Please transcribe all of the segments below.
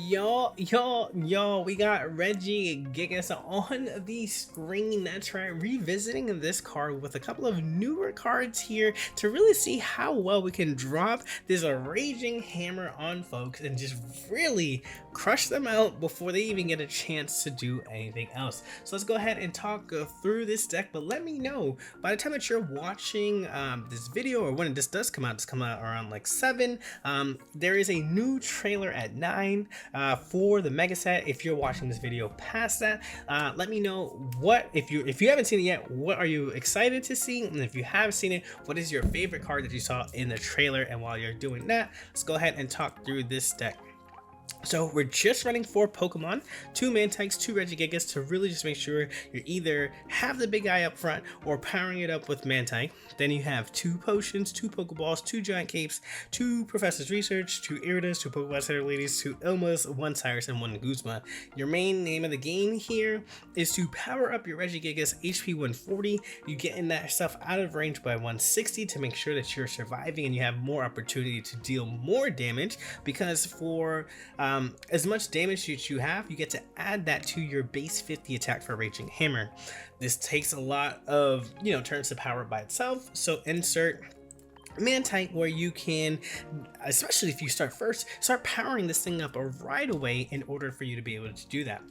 Yo, we got Regigigas on the screen. That's right, revisiting this card with a couple of newer cards here to really see how well we can drop this raging hammer on folks and just really crush them out before they even get a chance to do anything else. So let's go ahead and talk through this deck, but let me know by the time that you're watching this video, or when this does come out, around like 7. There is a new trailer at 9 for the mega set. If you're watching this video past that, let me know what, if you haven't seen it yet, what are you excited to see, and if you have seen it, what is your favorite card that you saw in the trailer. And while you're doing that, let's go ahead and talk through this deck. So we're just running 4 Pokemon, 2 Mantykes, 2 Regigigas to really just make sure you either have the big guy up front or powering it up with Mantyke. Then you have 2 Potions, 2 Pokeballs, 2 Giant Capes, 2 Professor's Research, 2 Iridas, 2 Pokemon Center Ladies, 2 Ilmas, 1 Cyrus, and 1 Guzma. Your main name of the game here is to power up your Regigigas HP 140. You get in that stuff out of range by 160 to make sure that you're surviving and you have more opportunity to deal more damage, because for as much damage that you have, you get to add that to your base 50 attack for Raging Hammer. This takes a lot of, turns to power by itself, so insert Mantyke where you can, especially if you start first, start powering this thing up right away in order for you to be able to do that.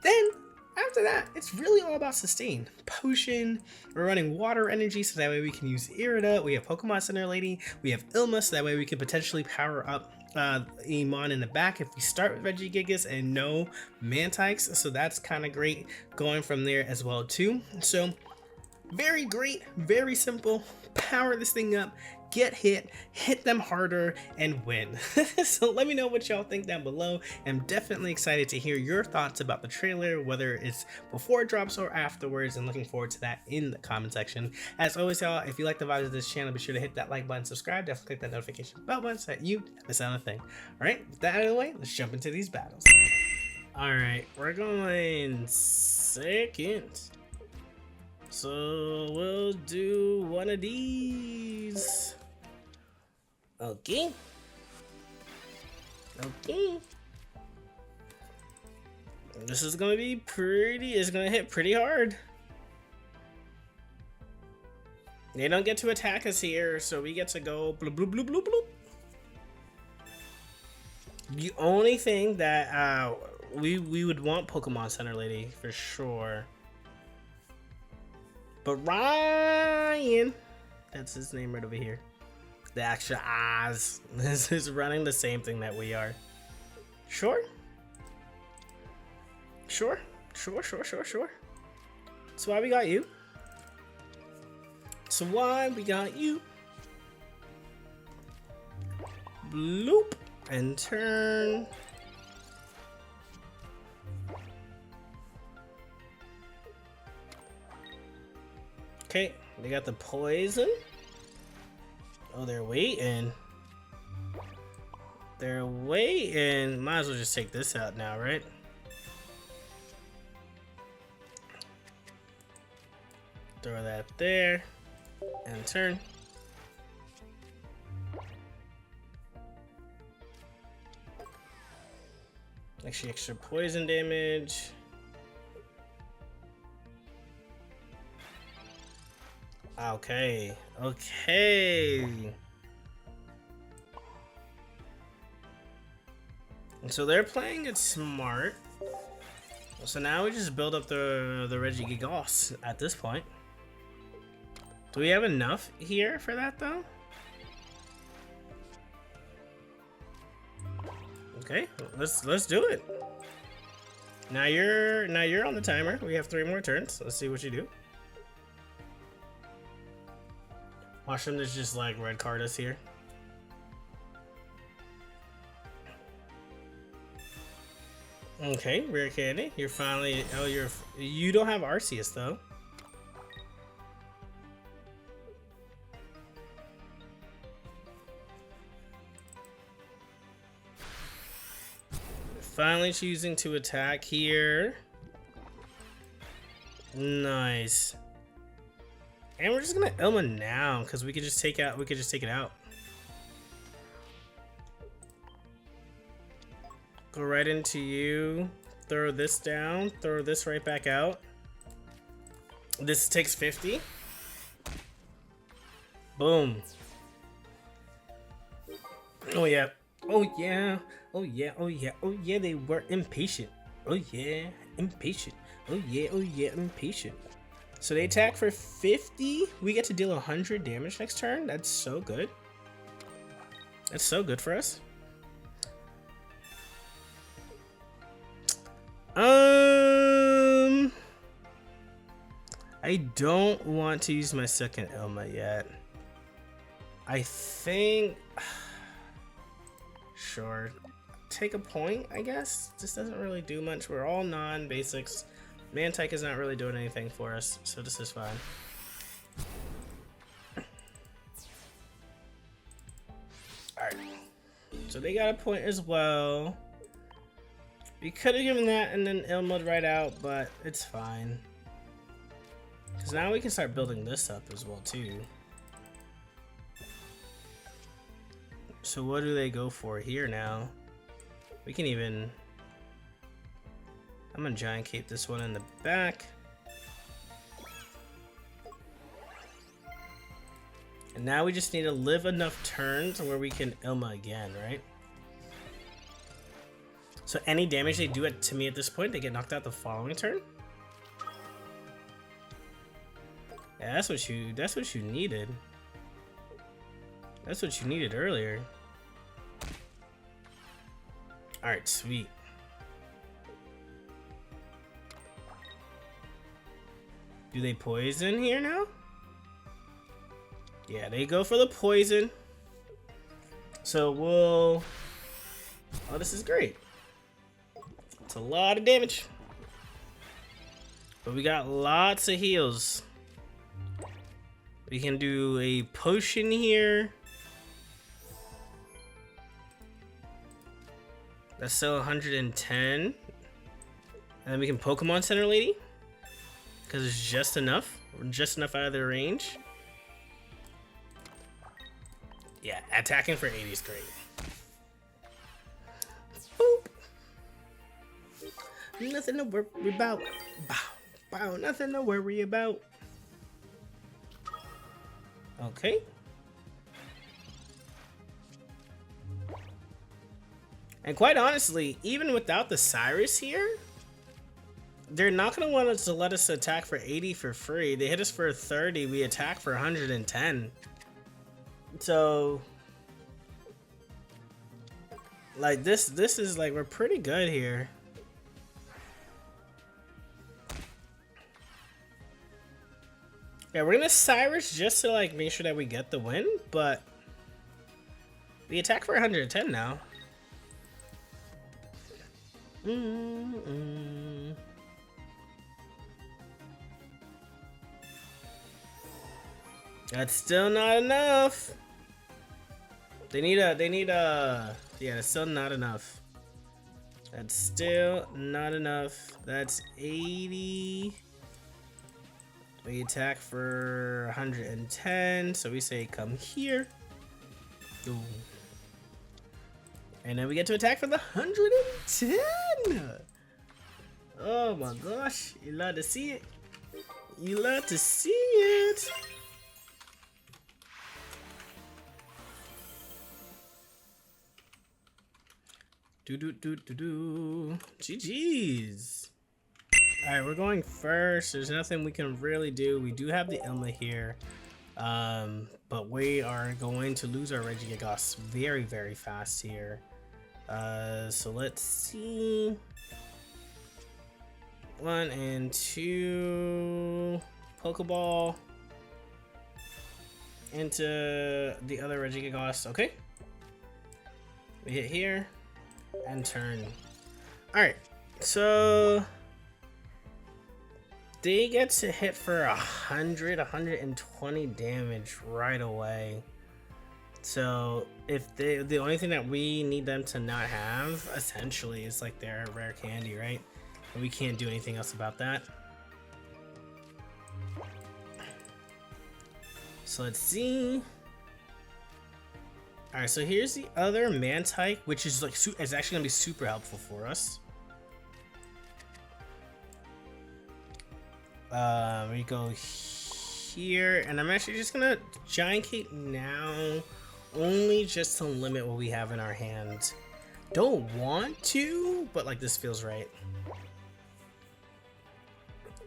Then after that, it's really all about sustain. Potion, we're running water energy, so that way we can use Irida, we have Pokemon Center Lady, we have Ilma, so that way we can potentially power up Emon in the back if we start with Regigigas and no Mantykes, so that's kind of great going from there as well too. So very great, very simple. Power this thing up, get hit them harder, and win. So let me know what y'all think down below. I'm definitely excited to hear your thoughts about the trailer, whether it's before it drops or afterwards, and looking forward to that in the comment section. As always, y'all, if you like the vibes of this channel, be sure to hit that like button, subscribe, definitely click that notification bell button so that you never miss out on a thing. Alright, with that out of the way, let's jump into these battles. Alright, we're going second. So we'll do one of these. Okay. This is gonna be it's gonna hit pretty hard. They don't get to attack us here, so we get to go bloop bloop bloop bloop bloop. The only thing that we would want Pokemon Center Lady for sure. But Ryan, that's his name right over here. The extra Oz is running the same thing that we are. Sure. That's why we got you. Bloop. And turn. Okay, they got the poison. Oh, they're waiting. Might as well just take this out now, right? Throw that there. And turn. Actually, extra poison damage. Okay. And so they're playing it smart. So now we just build up the Regigigas at this point. Do we have enough here for that though? Okay, let's do it. Now you're on the timer. We have 3 more turns. Let's see what you do. Watch them just like red card us here. Okay, rare candy. You're finally. Oh, you don't have Arceus though. Finally choosing to attack here. Nice. And we're just gonna Ilma now, because we could just take it out. Go right into you. Throw this down. Throw this right back out. This takes 50. Boom. Oh yeah. Oh yeah. Oh yeah. Oh yeah. Oh yeah. They were impatient. Oh yeah. Impatient. Oh yeah. Oh yeah. Impatient. So they attack for 50. We get to deal 100 damage next turn. That's so good. That's so good for us. I don't want to use my second Ilma yet. I think... Sure. Take a point, I guess? This doesn't really do much. We're all non-basics. Mantyke is not really doing anything for us, so this is fine. Alright. So they got a point as well. We could have given that and then Ilma'd right out, but it's fine. Because now we can start building this up as well, too. So what do they go for here now? We can even... I'm gonna giant cape this one in the back. And now we just need to live enough turns where we can Ilma again, right? So any damage they do to me at this point, they get knocked out the following turn? Yeah, that's what you needed. That's what you needed earlier. Alright, sweet. Do they poison here now? Yeah, they go for the poison. So we'll... Oh, this is great. It's a lot of damage. But we got lots of heals. We can do a potion here. That's still 110. And then we can Pokemon Center Lady. Because it's just enough. We're just enough out of their range. Yeah, attacking for 80 is great. Boop. Nothing to worry about. Bow, bow, nothing to worry about. Okay. And quite honestly, even without the Cyrus here, they're not going to want us to let us attack for 80 for free. They hit us for 30, we attack for 110. So, like this is like, we're pretty good here. Yeah, we're gonna Cyrus just to like make sure that we get the win, but we attack for 110 now. That's still not enough. They need a, yeah, it's still not enough. That's still not enough. That's 80. We attack for 110, so we say come here. Ooh. And then we get to attack for the 110! Oh my gosh, you love to see it. You love to see it. GG's. Alright, we're going first. There's nothing we can really do. We do have the Ilma here. But we are going to lose our Regigigas very, very fast here. So let's see. 1 and 2. Pokeball. Into the other Regigigas. Okay. We hit here. And turn. Alright. So... they get to hit for 120 damage right away. So if the only thing that we need them to not have essentially is like their rare candy, right? And we can't do anything else about that. So let's see. Alright, so here's the other Mantyke, which is like is actually gonna be super helpful for us. We go here, and I'm actually just gonna Giant Cape now, only just to limit what we have in our hand. Don't want to, but like this feels right.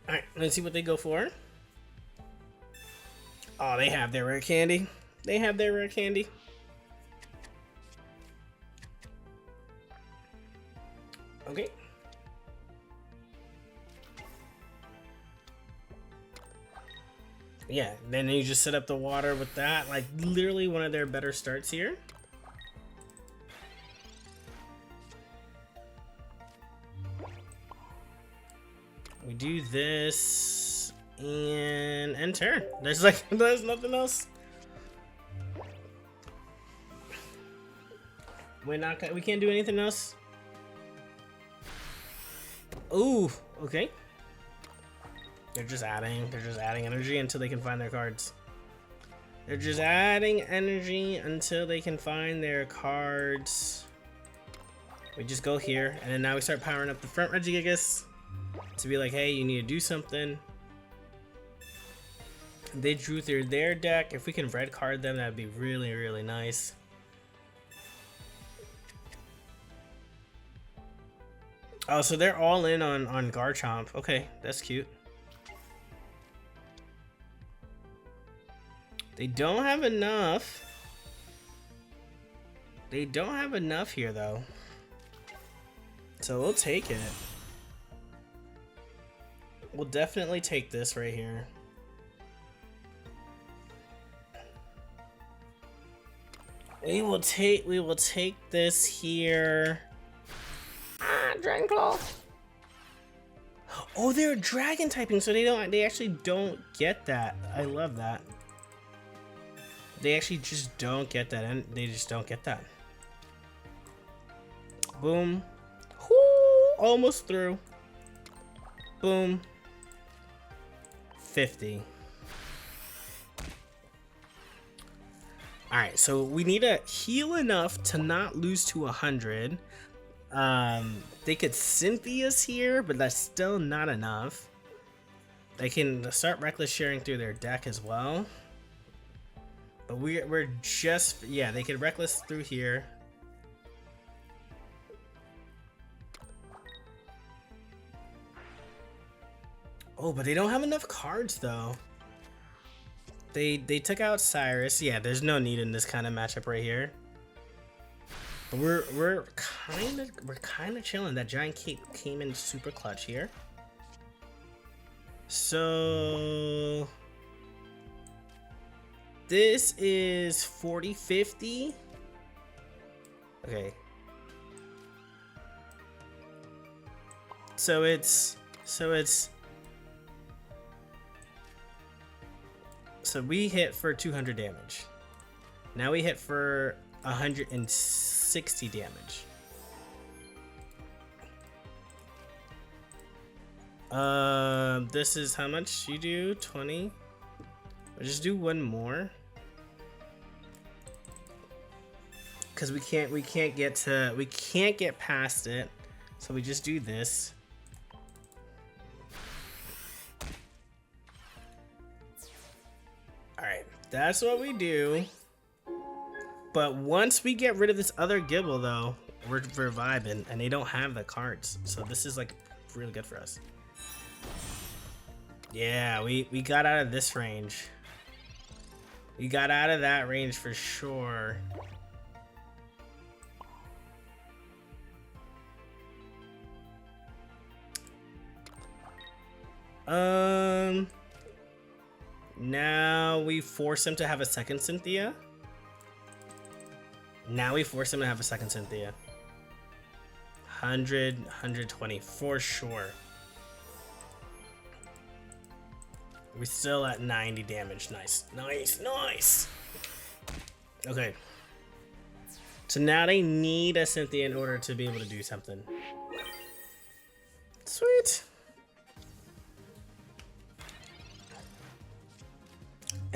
Alright, let's see what they go for. Oh, they have their rare candy. They have their rare candy. Okay. Yeah, then you just set up the water with that. Like, literally one of their better starts here. We do this and enter. There's nothing else. We can't do anything else. Ooh, okay. They're just adding energy until they can find their cards. They're just adding energy until they can find their cards. We just go here, and then now we start powering up the front Regigigas to be like, hey, you need to do something. They drew through their deck. If we can red card them, that'd be really, really nice. Oh, so they're all in on Garchomp. Okay, that's cute. They don't have enough. They don't have enough here, though. So we'll take it. We'll definitely take this right here. We will take this here. Ah, Dragon Claw. Oh, they're dragon typing, so they actually don't get that. I love that. They actually just don't get that, and they just don't get that. Boom. Whoo, almost through. Boom. 50. Alright, so we need to heal enough to not lose to 100. They could Cynthia's here, but that's still not enough. They can start reckless sharing through their deck as well. But we're just, yeah, they could reckless through here. Oh, but they don't have enough cards though. They took out Cyrus. Yeah, there's no need in this kind of matchup right here. But we're kind of chilling. That Giant Cape came in super clutch here. So this is 40-50. Okay. So we hit for 200 damage. Now we hit for 160 damage. This is how much you do? 20. We'll just do one more. Cause we can't get past it. So we just do this. Alright, that's what we do. But once we get rid of this other Gibble though, we're vibing, and they don't have the cards. So this is like really good for us. Yeah, we got out of this range. We got out of that range for sure. Now we force him to have a second Cynthia. Now we force him to have a second Cynthia. 100, 120 for sure. We're still at 90 damage. Nice, nice, nice. Okay. So now they need a Cynthia in order to be able to do something. Sweet.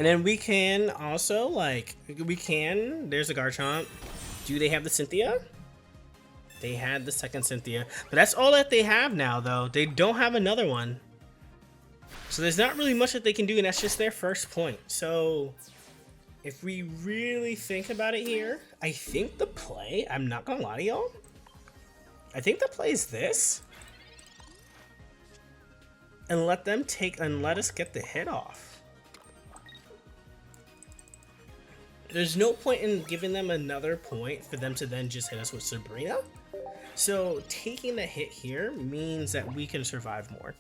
And then we can also, like, there's a Garchomp. Do they have the Cynthia? They had the second Cynthia. But that's all that they have now, though. They don't have another one. So there's not really much that they can do, and that's just their first point. So if we really think about it here, I think the play, I'm not gonna lie to y'all, I think the play is this. And let them take, and let us get the hit off. There's no point in giving them another point for them to then just hit us with Sabrina. So taking the hit here means that we can survive more.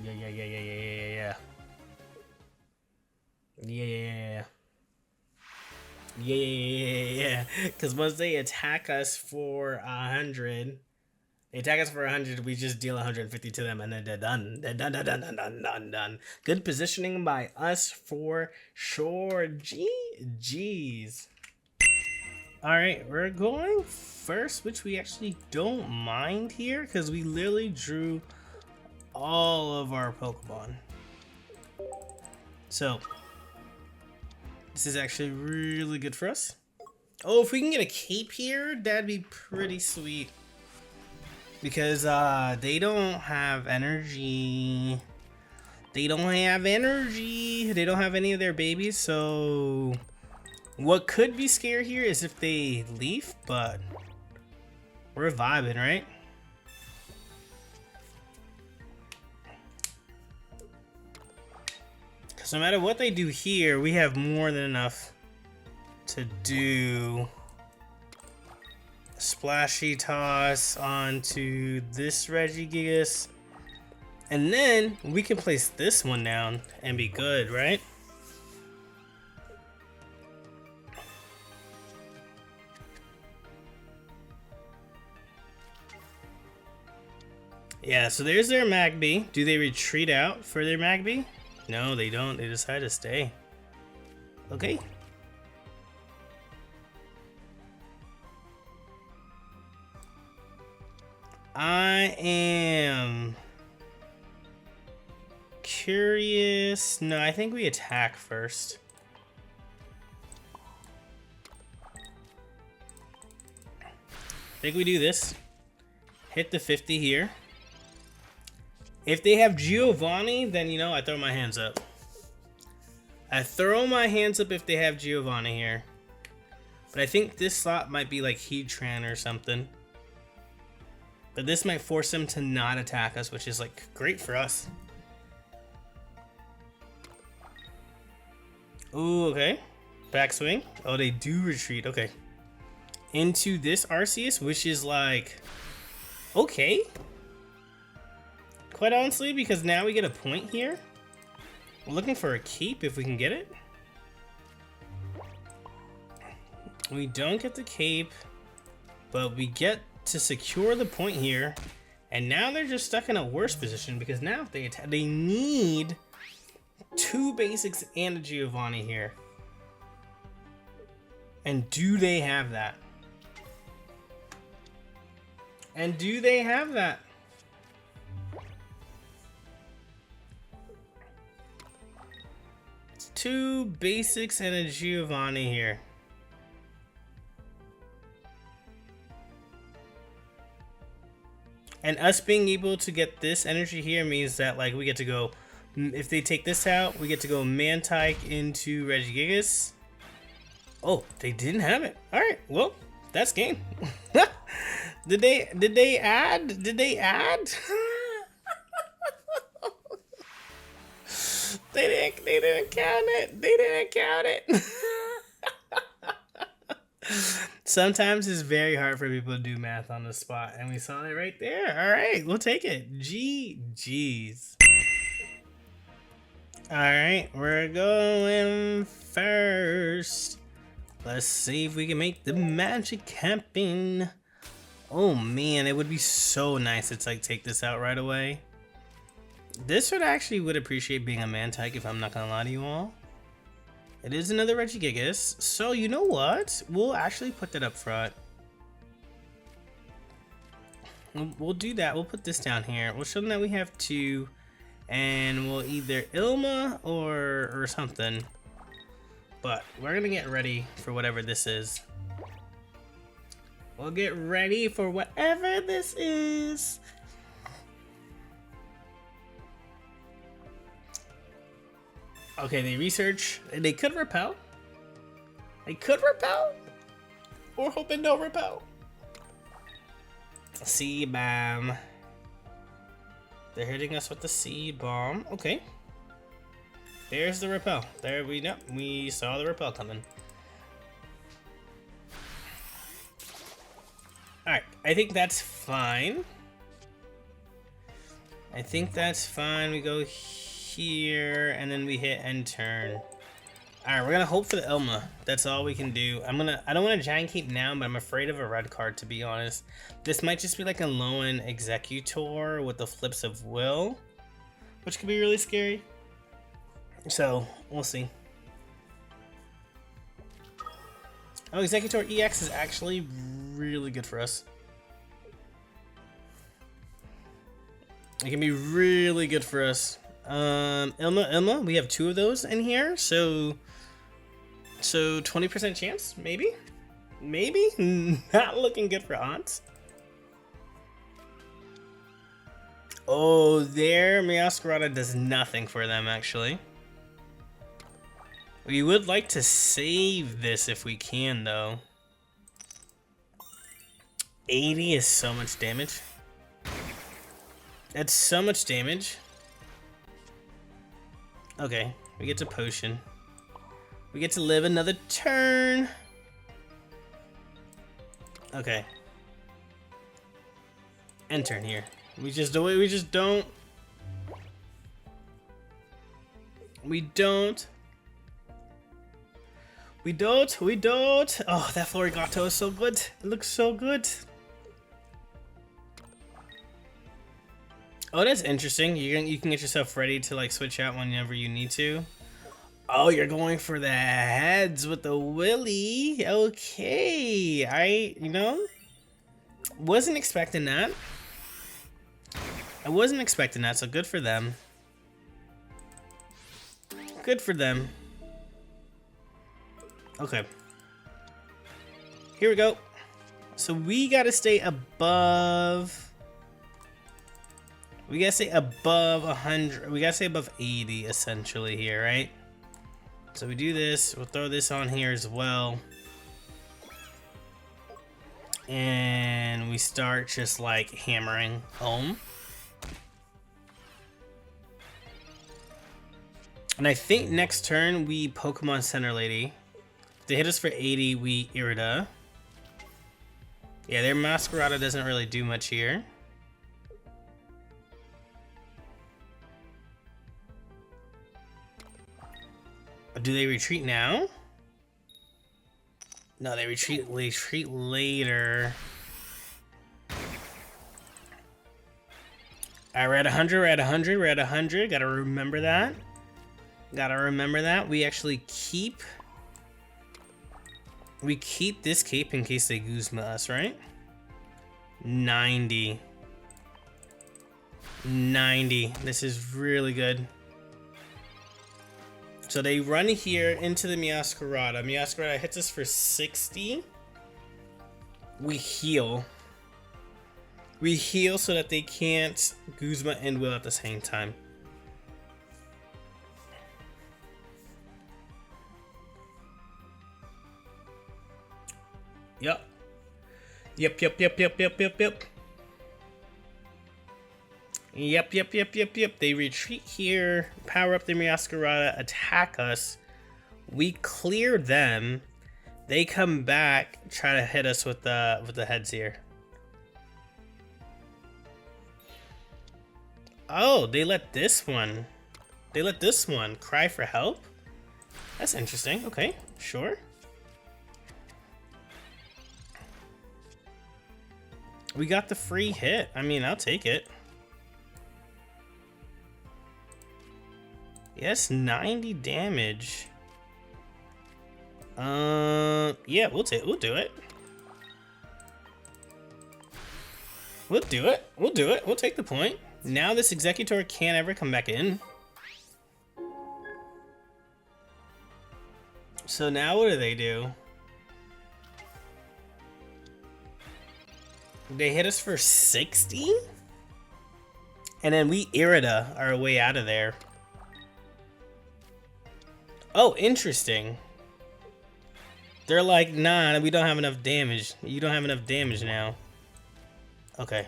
Yeah. Because once they attack us for 100, we just deal 150 to them, and then they're done. They're done. Good positioning by us for sure. Jeez. All right, we're going first, which we actually don't mind here because we literally drew all of our Pokemon. So this is actually really good for us. Oh, if we can get a cape here, that'd be pretty sweet. Because they don't have energy. They don't have any of their babies, so what could be scary here is if they leaf, but we're vibing, right? Because no matter what they do here, we have more than enough to do Splashy Toss onto this Regigigas, and then we can place this one down and be good, right? Yeah, so there's their Magby. Do they retreat out for their Magby? No, they don't. They decide to stay. Okay. I am curious. No, I think we attack first. I think we do this. Hit the 50 here. If they have Giovanni, then, you know, I throw my hands up. I throw my hands up if they have Giovanni here. But I think this slot might be like Heatran or something. But this might force them to not attack us, which is like great for us. Ooh, okay. Backswing. Oh, they do retreat. Okay. Into this Arceus, which is like, okay. Quite honestly, because now we get a point here. We're looking for a keep if we can get it. We don't get the cape, but we get to secure the point here. And now they're just stuck in a worse position because now if they need 2 basics and a Giovanni here. And do they have that? And do they have that? It's 2 basics and a Giovanni here. And us being able to get this energy here means that, like, we get to go, if they take this out, we get to go Mantyke into Regigigas. Oh, they didn't have it. All right, well, that's game. Did they add? They didn't count it. Sometimes it's very hard for people to do math on the spot, and we saw it right there. All right, we'll take it. GG's. All right, we're going first. Let's see if we can make the magic happen. Oh man, it would be so nice to like take this out right away. This would appreciate being a Mantyke, if I'm not gonna lie to you all. It is another Regigigas, so you know what? We'll actually put that up front. We'll do that. We'll put this down here. We'll show them that we have 2, and we'll either Ilma or something. But we're gonna get ready for whatever this is. We'll get ready for whatever this is. Okay, they research. They could repel. They could repel. We're hoping they'll repel. Seed bomb. They're hitting us with the seed bomb. Okay. There's the repel. There we know. We saw the repel coming. Alright, I think that's fine. I think that's fine. We go here and then we hit end turn. Alright, we're gonna hope for the Ilma. That's all we can do. I don't want to giant cape now, but I'm afraid of a red card, to be honest. This might just be like a low-end Executor with the flips of Will, which could be really scary. So, we'll see. Oh, Executor EX is actually really good for us. It can be really good for us. Ilma, we have 2 of those in here, so 20% chance, maybe? Maybe? Not looking good for odds. Oh, their Meowscarada does nothing for them, actually. We would like to save this if we can, though. 80 is so much damage. That's so much damage. Okay, we get to potion. We get to live another turn. Okay. End turn here. We just don't. We don't. Oh, that Florigato is so good. It looks so good. Oh, that's interesting. You can get yourself ready to like switch out whenever you need to. Oh, you're going for the heads with the Willy. Okay, wasn't expecting that. I wasn't expecting that, so good for them. Good for them. Okay. Here we go. So we gotta stay above. We gotta stay above 100. We gotta stay above 80 essentially here, right? So we do this. We'll throw this on here as well. And we start just like hammering home. And I think next turn we Pokemon Center Lady. If they hit us for 80, we Irida. Yeah, their Masquerada doesn't really do much here. Do they retreat now? No, they retreat later. Alright, we're at 100, we're at 100, we're at 100. Gotta remember that. Gotta remember that. We actually keep... We keep this cape in case they Guzma us, right? 90. 90. This is really good. So they run here into the Meowscarada. Meowscarada hits us for 60. We heal. We heal so that they can't Guzma and Will at the same time. Yep. Yep. They retreat here, power up their Meowscarada, attack us. We clear them. They come back, try to hit us with the heads here. Oh, they let this one. They let this one cry for help? That's interesting. Okay, sure. We got the free hit. I mean, I'll take it. Yes, 90 damage. Yeah, we'll do it. We'll do it. We'll do it. We'll take the point. Now this Executor can't ever come back in. So now what do? They hit us for 60? And then we Irida our way out of there. Oh, interesting. They're like, nah, we don't have enough damage. You don't have enough damage now. Okay.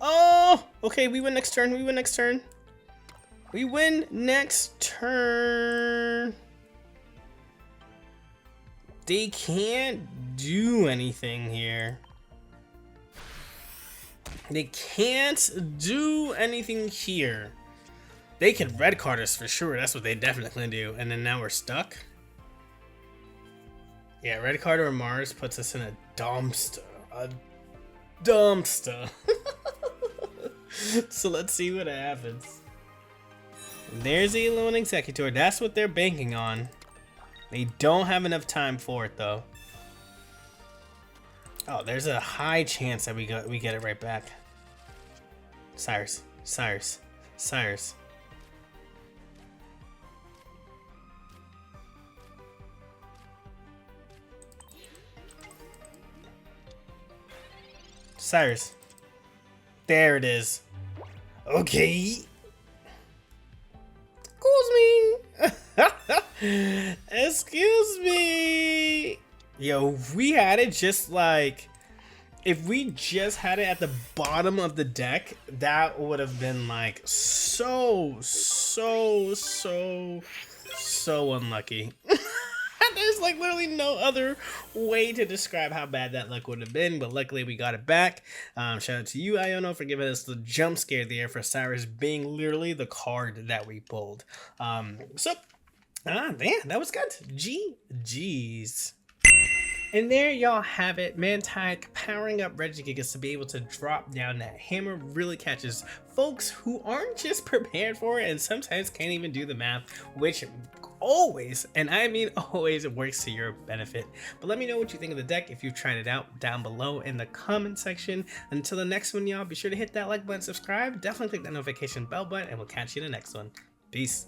Oh, okay, we win next turn. We win next turn. We win next turn. They can't do anything here. They can't do anything here. They could red card us for sure. That's what they definitely do. And then now we're stuck. Yeah, red card or Mars puts us in a dumpster. A dumpster. So let's see what happens. There's the Lone Executor. That's what they're banking on. They don't have enough time for it though. Oh, there's a high chance that we get it right back. Cyrus. Cyrus. Cyrus. Cyrus. There it is. Okay. Excuse me. Excuse me. Yo, if we had it just like, if we just had it at the bottom of the deck, that would have been like so unlucky. There's like literally no other way to describe how bad that luck would have been, but luckily we got it back. Shout out to you, Iono, for giving us the jump scare there for Cyrus being literally the card that we pulled. Man, that was good. GG's. And there y'all have it, Mantyke powering up Regigigas to be able to drop down that hammer really catches folks who aren't just prepared for it and sometimes can't even do the math, which always, and I mean always, works to your benefit. But let me know what you think of the deck if you've tried it out down below in the comment section. Until the next one, y'all, be sure to hit that like button, subscribe, definitely click that notification bell button, and we'll catch you in the next one. Peace.